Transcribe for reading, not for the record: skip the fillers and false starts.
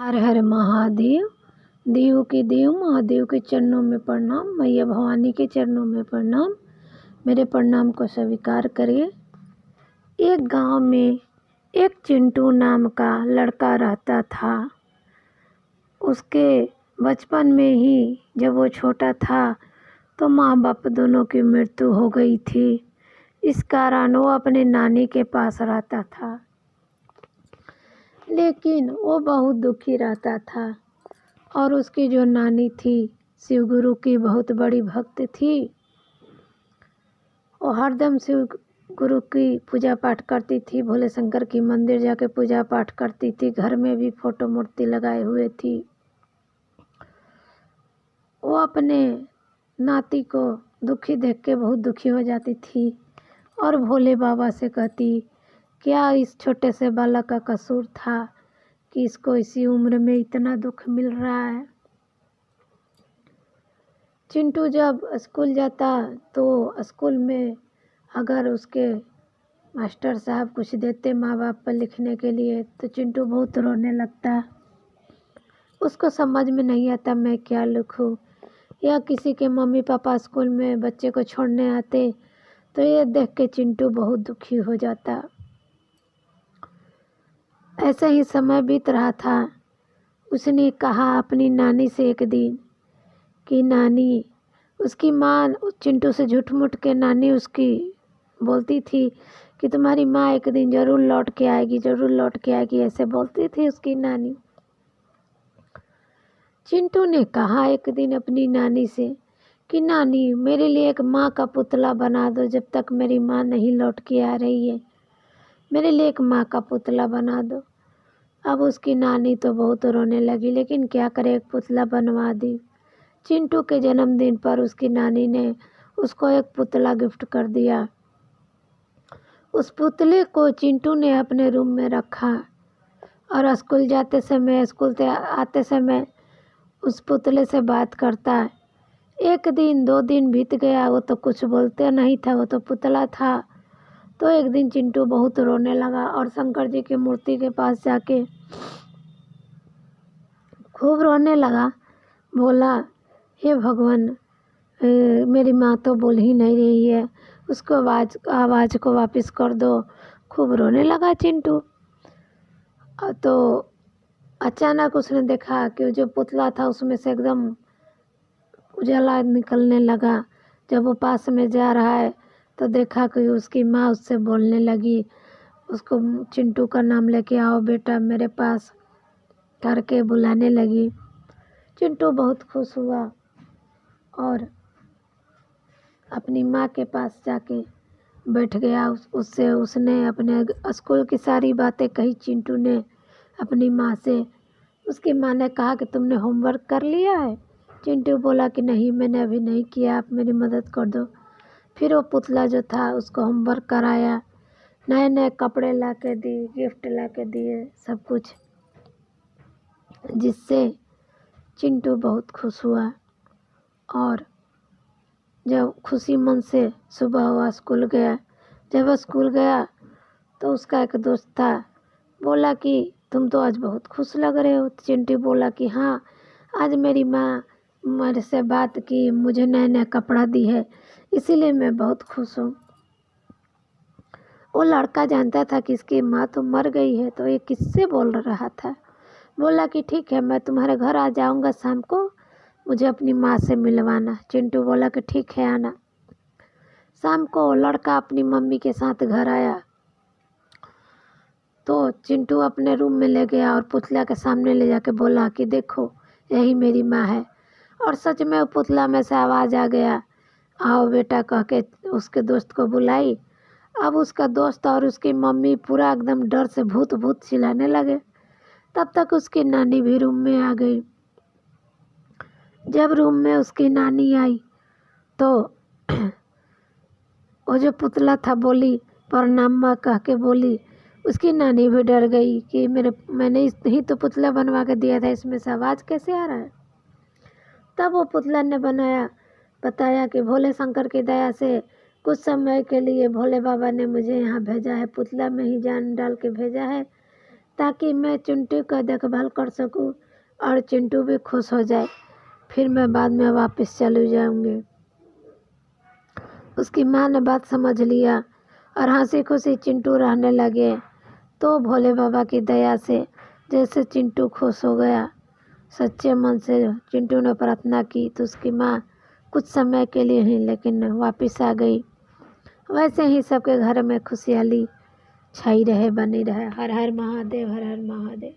हर हर महादेव। देव के देव महादेव के चरणों में प्रणाम। मैया भवानी के चरणों में प्रणाम। मेरे प्रणाम को स्वीकार करिए। एक गांव में एक चिंटू नाम का लड़का रहता था। उसके बचपन में ही जब वो छोटा था तो माँ बाप दोनों की मृत्यु हो गई थी। इस कारण वो अपने नानी के पास रहता था, लेकिन वो बहुत दुखी रहता था। और उसकी जो नानी थी शिव गुरु की बहुत बड़ी भक्त थी। वो हरदम शिव गुरु की पूजा पाठ करती थी। भोले शंकर की मंदिर जाके पूजा पाठ करती थी। घर में भी फोटो मूर्ति लगाए हुए थी। वो अपने नाती को दुखी देख के बहुत दुखी हो जाती थी और भोले बाबा से कहती, क्या इस छोटे से बालक का कसूर था कि इसको इसी उम्र में इतना दुख मिल रहा है। चिंटू जब स्कूल जाता तो स्कूल में अगर उसके मास्टर साहब कुछ देते माँ बाप पर लिखने के लिए तो चिंटू बहुत रोने लगता। उसको समझ में नहीं आता मैं क्या लिखूं। या किसी के मम्मी पापा स्कूल में बच्चे को छोड़ने आते तो ये देख के चिंटू बहुत दुखी हो जाता। ऐसे ही समय बीत रहा था। उसने कहा अपनी नानी से एक दिन कि नानी, उसकी माँ चिंटू से झूठ मूठ के नानी उसकी बोलती थी कि तुम्हारी माँ एक दिन ज़रूर लौट के आएगी, ज़रूर लौट के आएगी, ऐसे बोलती थी उसकी नानी। चिंटू ने कहा एक दिन अपनी नानी से कि नानी, मेरे लिए एक माँ का पुतला बना दो। जब तक मेरी माँ नहीं लौट के आ रही है मेरे लिए एक माँ का पुतला बना दो। अब उसकी नानी तो बहुत रोने लगी, लेकिन क्या करे, एक पुतला बनवा दी। चिंटू के जन्मदिन पर उसकी नानी ने उसको एक पुतला गिफ्ट कर दिया। उस पुतले को चिंटू ने अपने रूम में रखा और स्कूल जाते समय, स्कूल से आते समय उस पुतले से बात करता है। एक दिन 2 दिन बीत गया, वो तो कुछ बोलते नहीं था, वो तो पुतला था। तो एक दिन चिंटू बहुत रोने लगा और शंकर जी की मूर्ति के पास जाके खूब रोने लगा। बोला, हे भगवान, मेरी माँ तो बोल ही नहीं रही है, उसको आवाज़ को वापस कर दो। खूब रोने लगा चिंटू। तो अचानक उसने देखा कि जो पुतला था उसमें से एकदम उजाला निकलने लगा। जब वो पास में जा रहा है तो देखा कि उसकी माँ उससे बोलने लगी, उसको चिंटू का नाम लेके, आओ बेटा मेरे पास करके बुलाने लगी। चिंटू बहुत खुश हुआ और अपनी माँ के पास जाके बैठ गया। उससे उसने अपने स्कूल की सारी बातें कही चिंटू ने अपनी माँ से। उसकी माँ ने कहा कि तुमने होमवर्क कर लिया है? चिंटू बोला कि नहीं, मैंने अभी नहीं किया, आप मेरी मदद कर दो। फिर वो पुतला जो था उसको होमवर्क कराया, नए नए कपड़े ला के दिए, गिफ्ट ला के दिए, सब कुछ, जिससे चिंटू बहुत खुश हुआ। और जब खुशी मन से सुबह हुआ स्कूल गया। जब वह स्कूल गया तो उसका एक दोस्त था, बोला कि तुम तो आज बहुत खुश लग रहे हो। चिंटू बोला कि हाँ, आज मेरी माँ मेरे से बात की, मुझे नया नया कपड़ा दी है, इसीलिए मैं बहुत खुश हूँ। वो लड़का जानता था कि इसकी माँ तो मर गई है, तो ये किससे बोल रहा था। बोला कि ठीक है, मैं तुम्हारे घर आ जाऊँगा शाम को, मुझे अपनी माँ से मिलवाना। चिंटू बोला कि ठीक है, आना। शाम को लड़का अपनी मम्मी के साथ घर आया तो चिंटू अपने रूम में ले गया और पुतला के सामने ले जाके बोला कि देखो, यही मेरी माँ है। और सच में वो पुतला में से आवाज़ आ गया, आओ बेटा कह के उसके दोस्त को बुलाई। अब उसका दोस्त और उसकी मम्मी पूरा एकदम डर से भूत भूत चिल्लाने लगे। तब तक उसकी नानी भी रूम में आ गई। जब रूम में उसकी नानी आई तो वो जो पुतला था बोली, प्रणाम माँ कह के बोली। उसकी नानी भी डर गई कि मैंने ही तो पुतला बनवा के दिया था, इसमें से आवाज़ कैसे आ रहा है। तब वो पुतला ने बताया कि भोले शंकर की दया से कुछ समय के लिए भोले बाबा ने मुझे यहाँ भेजा है, पुतला में ही जान डाल के भेजा है, ताकि मैं चिंटू का देखभाल कर सकूं और चिंटू भी खुश हो जाए, फिर मैं बाद में वापस चली जाऊंगी। उसकी माँ ने बात समझ लिया और हंसी खुशी चिंटू रहने लगे। तो भोले बाबा की दया से जैसे चिंटू खुश हो गया, सच्चे मन से चिंटू ने प्रार्थना की तो उसकी माँ कुछ समय के लिए ही लेकिन वापस आ गई। वैसे ही सबके घर में खुशहाली छाई रहे, बनी रहे। हर हर महादेव, हर हर महादेव।